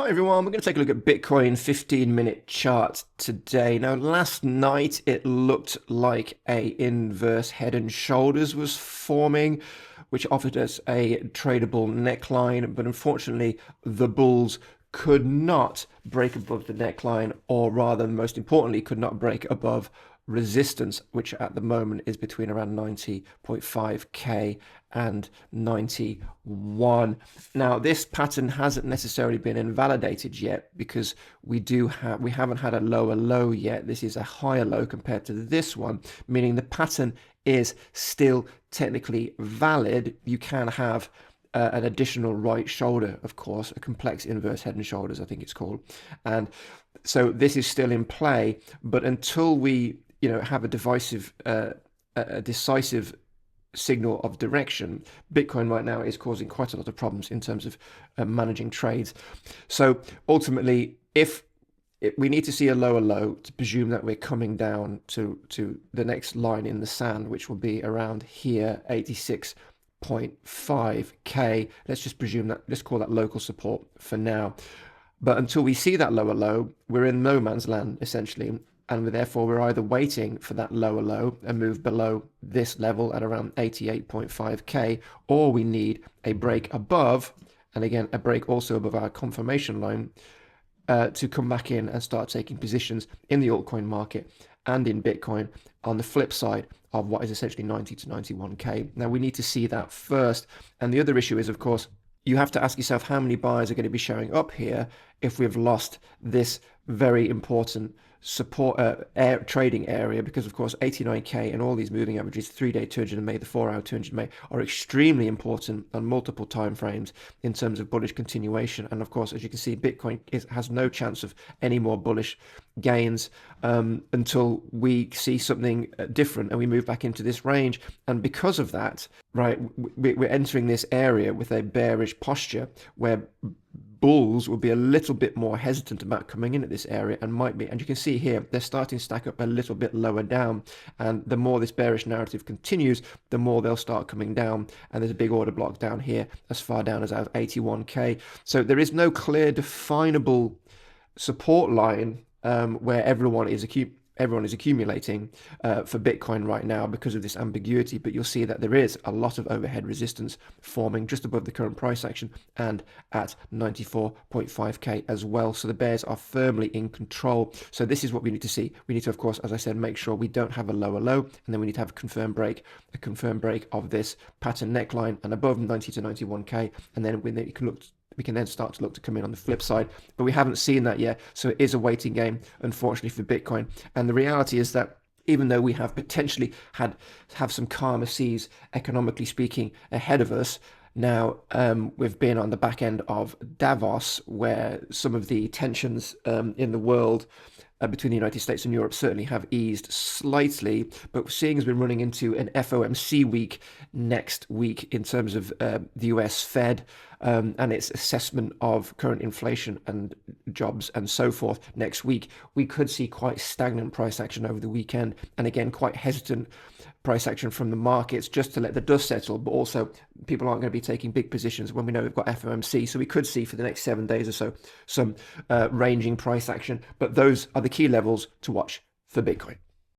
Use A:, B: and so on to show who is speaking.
A: Hi everyone, we're going to take a look at Bitcoin 15-minute chart today. Now last night it looked like a inverse head and shoulders was forming, which offered us a tradable neckline, but unfortunately the bulls could not break above the neckline, or rather, most importantly, could not break above resistance, which at the moment is between around 90.5k and 91. Now this pattern hasn't necessarily been invalidated yet because we haven't had a lower low yet. This is a higher low compared to this one, meaning the pattern is still technically valid. You can have an additional right shoulder, of course, a complex inverse head and shoulders, I think it's called. And so this is still in play, but until we have a decisive signal of direction, Bitcoin right now is causing quite a lot of problems in terms of managing trades. So ultimately, we need to see a lower low to presume that we're coming down to the next line in the sand, which will be around here, 86.5k. Let's just presume that, let's call that local support for now. But until we see that lower low, we're in no man's land essentially, and therefore we're either waiting for that lower low and move below this level at around 88.5k, or we need a break above, and again a break also above our confirmation line, to come back in and start taking positions in the altcoin market and in Bitcoin on the flip side of what is essentially 90 to 91k. Now we need to see that first. And the other issue is, of course, you have to ask yourself how many buyers are going to be showing up here if we've lost this very important support trading area, because of course 89k and all these moving averages, 3-day 200 MA, the 4-hour 200 MA, are extremely important on multiple time frames in terms of bullish continuation. And of course, as you can see, Bitcoin has no chance of any more bullish gains until we see something different and we move back into this range. And because of that, right, we're entering this area with a bearish posture where bulls will be a little bit more hesitant about coming in at this area, and might be, and you can see here they're starting to stack up a little bit lower down, and the more this bearish narrative continues, the more they'll start coming down, and there's a big order block down here as far down as 81k. So there is no clear definable support line where everyone is accumulating for Bitcoin right now because of this ambiguity, but you'll see that there is a lot of overhead resistance forming just above the current price action and at 94.5k as well. So the bears are firmly in control. So this is what we need to see. We need to, of course, as I said, make sure we don't have a lower low, and then we need to have a confirmed break of this pattern neckline and above 90 to 91k, and then we can then start to look to come in on the flip side. But we haven't seen that yet, so it is a waiting game, unfortunately, for Bitcoin. And the reality is that even though we have potentially have some calmer seas, economically speaking, ahead of us, now we've been on the back end of Davos, where some of the tensions in the world between the United States and Europe certainly have eased slightly, but seeing as we're running into an FOMC week next week in terms of the US Fed and its assessment of current inflation and jobs and so forth next week, we could see quite stagnant price action over the weekend, and again quite hesitant price action from the markets just to let the dust settle, but also people aren't going to be taking big positions when we know we've got FOMC. So we could see for the next 7 days or so some ranging price action, but those are the key levels to watch for Bitcoin.